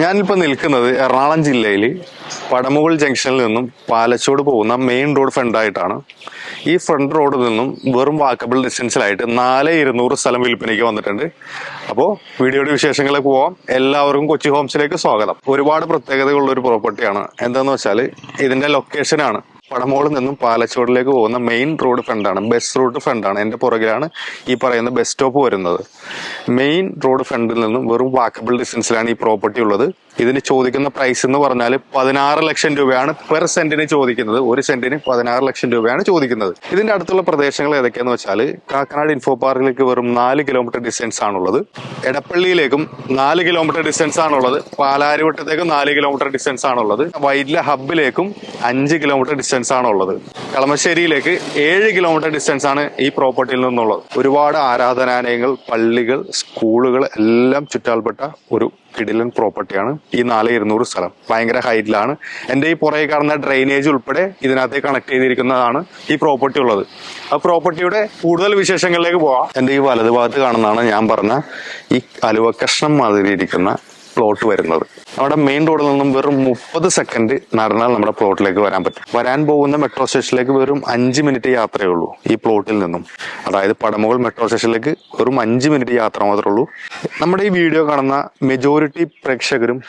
ഞാനിപ്പോൾ നിൽക്കുന്നത് എറണാകുളം ജില്ലയിൽ പടമുകൾ ജംഗ്ഷനിൽ നിന്നും പാലച്ചോട് പോകുന്ന മെയിൻ റോഡ് ഫ്രണ്ടായിട്ടാണ്. ഈ ഫ്രണ്ട് റോഡിൽ നിന്നും വെറും വാക്കബിൾ ഡിസ്റ്റൻസിലായിട്ട് 4200 സ്ഥലം വിൽപ്പനയ്ക്ക് വന്നിട്ടുണ്ട്. അപ്പോൾ വീഡിയോയുടെ വിശേഷങ്ങളിലേക്ക് പോവാം. എല്ലാവർക്കും കൊച്ചി ഹോംസിലേക്ക് സ്വാഗതം. ഒരുപാട് പ്രത്യേകതകളുള്ള ഒരു പ്രോപ്പർട്ടിയാണ്. എന്താന്ന് വെച്ചാൽ ഇതിന്റെ ലൊക്കേഷനാണ് പടമുകളിൽ നിന്നും പാലച്ചോടിലേക്ക് പോകുന്ന മെയിൻ റോഡ് ഫ്രണ്ടാണ്, ബസ് റൂട്ട് ഫ്രണ്ടാണ്. എൻ്റെ പുറകിലാണ് ഈ പറയുന്ന ബസ് സ്റ്റോപ്പ് വരുന്നത്. മെയിൻ റോഡ് ഫ്രണ്ടിൽ നിന്നും വെറും വാക്കബിൾ ഡിസ്റ്റൻസിലാണ് ഈ പ്രോപ്പർട്ടി ഉള്ളത്. ഇതിന് ചോദിക്കുന്ന പ്രൈസ് എന്ന് പറഞ്ഞാൽ 16 ലക്ഷം രൂപയാണ് പെർ സെന്റിന് ചോദിക്കുന്നത്. ഒരു സെന്റിന് 16 ലക്ഷം രൂപയാണ് ചോദിക്കുന്നത്. ഇതിന്റെ അടുത്തുള്ള പ്രദേശങ്ങൾ ഏതൊക്കെയാന്ന് വെച്ചാൽ കാക്കനാട് ഇൻഫോ പാർക്കിലേക്ക് വെറും 4 കിലോമീറ്റർ ഡിസ്റ്റൻസ് ആണുള്ളത്. എടപ്പള്ളിയിലേക്കും 4 കിലോമീറ്റർ ഡിസ്റ്റൻസ് ആണുള്ളത്. പാലാരിവട്ടത്തേക്കും 4 കിലോമീറ്റർ ഡിസ്റ്റൻസ് ആണുള്ളത്. വൈറ്റില ഹബിലേക്കും 5 കിലോമീറ്റർ ഡിസ്റ്റൻസ് ആണുള്ളത്. കളമശ്ശേരിയിലേക്ക് 7 കിലോമീറ്റർ ഡിസ്റ്റൻസ് ആണ് ഈ പ്രോപ്പർട്ടിയിൽ നിന്നുള്ളത്. ഒരുപാട് ആരാധനാലയങ്ങൾ, പള്ളികൾ, സ്കൂളുകൾ എല്ലാം ചുറ്റാൽപ്പെട്ട ഒരു കിടിലൻ പ്രോപ്പർട്ടിയാണ് ഈ 4200 സ്ഥലം. ഭയങ്കര ഹൈറ്റിലാണ്. എൻ്റെ ഈ പുറകെ കാണുന്ന ഡ്രെയിനേജ് ഉൾപ്പെടെ ഇതിനകത്ത് കണക്ട് ചെയ്തിരിക്കുന്നതാണ് ഈ പ്രോപ്പർട്ടി ഉള്ളത്. ആ പ്രോപ്പർട്ടിയുടെ കൂടുതൽ വിശേഷങ്ങളിലേക്ക് പോവാം. എൻ്റെ ഈ വലതുഭാഗത്ത് കാണുന്നതാണ് ഞാൻ പറഞ്ഞ ഈ അലുവ കഷ്ണം മാതിരി ഇരിക്കുന്ന പ്ലോട്ട് വരുന്നത്. നമ്മുടെ മെയിൻ റോഡിൽ നിന്നും വെറും 30 സെക്കൻഡ് നടന്നാൽ നമ്മുടെ പ്ലോട്ടിലേക്ക് വരാൻ പറ്റും. വരാൻ പോകുന്ന മെട്രോ സ്റ്റേഷനിലേക്ക് വെറും 5 മിനിറ്റ് യാത്രയേ ഉള്ളൂ ഈ പ്ലോട്ടിൽ നിന്നും. അതായത് പടമുകൾ മെട്രോ സ്റ്റേഷനിലേക്ക് വെറും 5 മിനിറ്റ് യാത്ര മാത്രമേ ഉള്ളൂ. നമ്മുടെ ഈ വീഡിയോ കാണുന്ന മെജോറിറ്റി പ്രേക്ഷകരും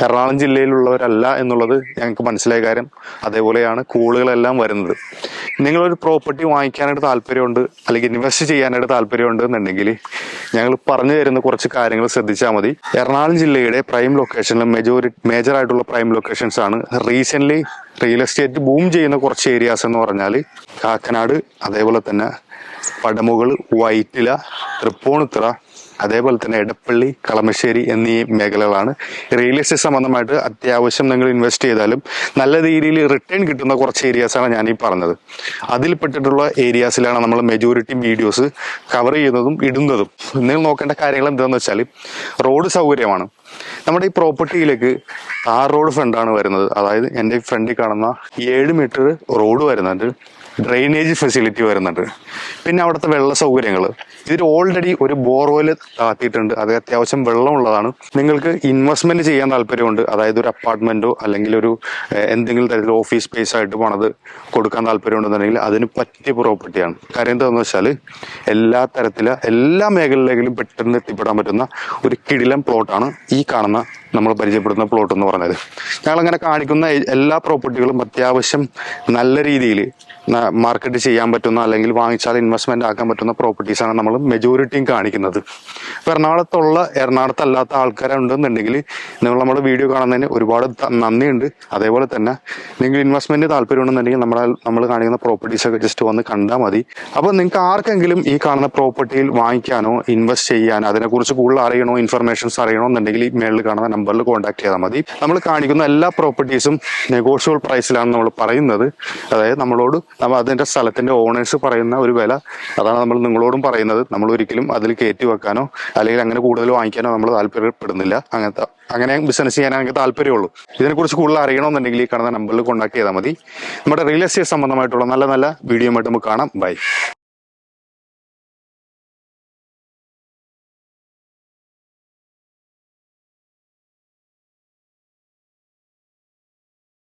എറണാകുളം ജില്ലയിലുള്ളവരല്ല എന്നുള്ളത് ഞങ്ങൾക്ക് മനസ്സിലായ കാര്യം. അതേപോലെയാണ് കോളുകളെല്ലാം വരുന്നത്. നിങ്ങളൊരു പ്രോപ്പർട്ടി വാങ്ങിക്കാനായിട്ട് താല്പര്യമുണ്ട്, അല്ലെങ്കിൽ ഇൻവെസ്റ്റ് ചെയ്യാനായിട്ട് താല്പര്യമുണ്ട് എന്നുണ്ടെങ്കിൽ ഞങ്ങൾ പറഞ്ഞു തരുന്ന കുറച്ച് കാര്യങ്ങൾ ശ്രദ്ധിച്ചാൽ മതി. എറണാകുളം ജില്ലയുടെ പ്രൈം ലൊക്കേഷനിൽ മേജർ ആയിട്ടുള്ള പ്രൈം ലൊക്കേഷൻസ് ആണ്. റീസെന്റ് റിയൽ എസ്റ്റേറ്റ് ബൂം ചെയ്യുന്ന കുറച്ച് ഏരിയാസ് എന്ന് പറഞ്ഞാൽ കാക്കനാട്, അതേപോലെ തന്നെ പടമുകൾ, വൈറ്റില, തൃപ്പൂണിത്തുറ, അതേപോലെ തന്നെ എടപ്പള്ളി, കളമശ്ശേരി എന്നീ മേഖലകളാണ്. റിയൽ എസ്റ്റേറ്റ് സംബന്ധമായിട്ട് അത്യാവശ്യം നിങ്ങൾ ഇൻവെസ്റ്റ് ചെയ്താലും നല്ല രീതിയിൽ റിട്ടേൺ കിട്ടുന്ന കുറച്ച് ഏരിയാസാണ് ഞാൻ ഈ പറഞ്ഞത്. അതിൽപ്പെട്ടിട്ടുള്ള ഏരിയാസിലാണ് നമ്മൾ മെജോറിറ്റി വീഡിയോസ് കവർ ചെയ്യുന്നതും ഇടുന്നതും. നിങ്ങൾ നോക്കേണ്ട കാര്യങ്ങൾ എന്താണെന്ന് വെച്ചാൽ റോഡ് സൗകര്യമാണ്. നമ്മുടെ ഈ പ്രോപ്പർട്ടിയിലേക്ക് 6 റോഡ് ഫ്രണ്ടാണ് വരുന്നത്. അതായത് എൻ്റെ ഫ്രണ്ടിൽ കാണുന്ന 7 മീറ്റർ റോഡ് വരുന്നുണ്ട്. ഡ്രെയിനേജ് ഫെസിലിറ്റി വരുന്നുണ്ട്. പിന്നെ അവിടുത്തെ വെള്ള സൗകര്യങ്ങൾ, ഇതിൽ ഓൾറെഡി ഒരു ബോർവെൽ താത്തിയിട്ടുണ്ട്. അത് അത്യാവശ്യം വെള്ളമുള്ളതാണ്. നിങ്ങൾക്ക് ഇൻവെസ്റ്റ്മെന്റ് ചെയ്യാൻ താല്പര്യമുണ്ട്, അതായത് ഒരു അപ്പാർട്ട്മെന്റോ അല്ലെങ്കിൽ ഒരു എന്തെങ്കിലും തരത്തിൽ ഓഫീസ് സ്പേസ് ആയിട്ട് പണിത് കൊടുക്കാൻ താല്പര്യമുണ്ടെന്നുണ്ടെങ്കിൽ അതിന് പറ്റിയ പ്രോപ്പർട്ടിയാണ്. കാര്യം എന്താണെന്ന് വെച്ചാൽ എല്ലാ മേഖലയിലേക്കും പെട്ടെന്ന് എത്തിപ്പെടാൻ പറ്റുന്ന ഒരു കിടിലം പ്ലോട്ടാണ് ഈ കാണുന്ന നമ്മൾ പരിചയപ്പെടുന്ന പ്ലോട്ട് എന്ന് പറഞ്ഞത്. ഞങ്ങളങ്ങനെ കാണിക്കുന്ന എല്ലാ പ്രോപ്പർട്ടികളും അത്യാവശ്യം നല്ല രീതിയിൽ മാർക്കറ്റ് ചെയ്യാൻ പറ്റുന്ന, അല്ലെങ്കിൽ വാങ്ങിച്ചാൽ ഇൻവെസ്റ്റ്മെന്റ് ആക്കാൻ പറ്റുന്ന പ്രോപ്പർട്ടീസാണ് നമ്മൾ മെജോറിറ്റിയും കാണിക്കുന്നത്. ഇപ്പൊ എറണാകുളത്തല്ലാത്ത ആൾക്കാരുണ്ടെന്നുണ്ടെങ്കിൽ നിങ്ങൾ നമ്മുടെ വീഡിയോ കാണുന്നതിന് ഒരുപാട് നന്ദിയുണ്ട്. അതേപോലെ തന്നെ നിങ്ങൾ ഇൻവെസ്റ്റ്മെന്റ് താല്പര്യമുണ്ടെന്നുണ്ടെങ്കിൽ നമ്മൾ കാണിക്കുന്ന പ്രോപ്പർട്ടീസൊക്കെ ജസ്റ്റ് വന്ന് കണ്ടാൽ മതി. അപ്പോൾ നിങ്ങൾക്ക് ആർക്കെങ്കിലും ഈ കാണുന്ന പ്രോപ്പർട്ടിയിൽ വാങ്ങിക്കാനോ ഇൻവെസ്റ്റ് ചെയ്യാനോ അതിനെക്കുറിച്ച് കൂടുതൽ അറിയണോ, ഇൻഫർമേഷൻസ് അറിയണോ എന്നുണ്ടെങ്കിൽ ഈ മേളിൽ കാണുന്ന നമ്പറിൽ കോൺടാക്ട് ചെയ്താൽ മതി. നമ്മൾ കാണിക്കുന്ന എല്ലാ പ്രോപ്പർട്ടീസും നെഗോഷ്യബിൾ പ്രൈസിലാണ് നമ്മൾ പറയുന്നത്. അതായത് അതിന്റെ സ്ഥലത്തിന്റെ ഓണേഴ്സ് പറയുന്ന ഒരു വില, അതാണ് നമ്മൾ നിങ്ങളോടും പറയുന്നത്. നമ്മൾ ഒരിക്കലും അതിൽ കയറ്റി വെക്കാനോ അല്ലെങ്കിൽ അങ്ങനെ കൂടുതൽ വാങ്ങിക്കാനോ നമ്മൾ താല്പര്യപ്പെടുന്നില്ല. അങ്ങനെ ബിസിനസ് ചെയ്യാൻ എനിക്ക് താല്പര്യമുള്ളൂ. ഇതിനെക്കുറിച്ച് കൂടുതൽ അറിയണമെന്നുണ്ടെങ്കിൽ ഈ കാണുന്ന നമ്പറിൽ കോൺടാക്ട് ചെയ്താൽ മതി. നമ്മുടെ റിയൽ എസ്റ്റേറ്റ് സംബന്ധമായിട്ടുള്ള നല്ല നല്ല വീഡിയോ ആയിട്ട് നമുക്ക് കാണാം. ബൈ.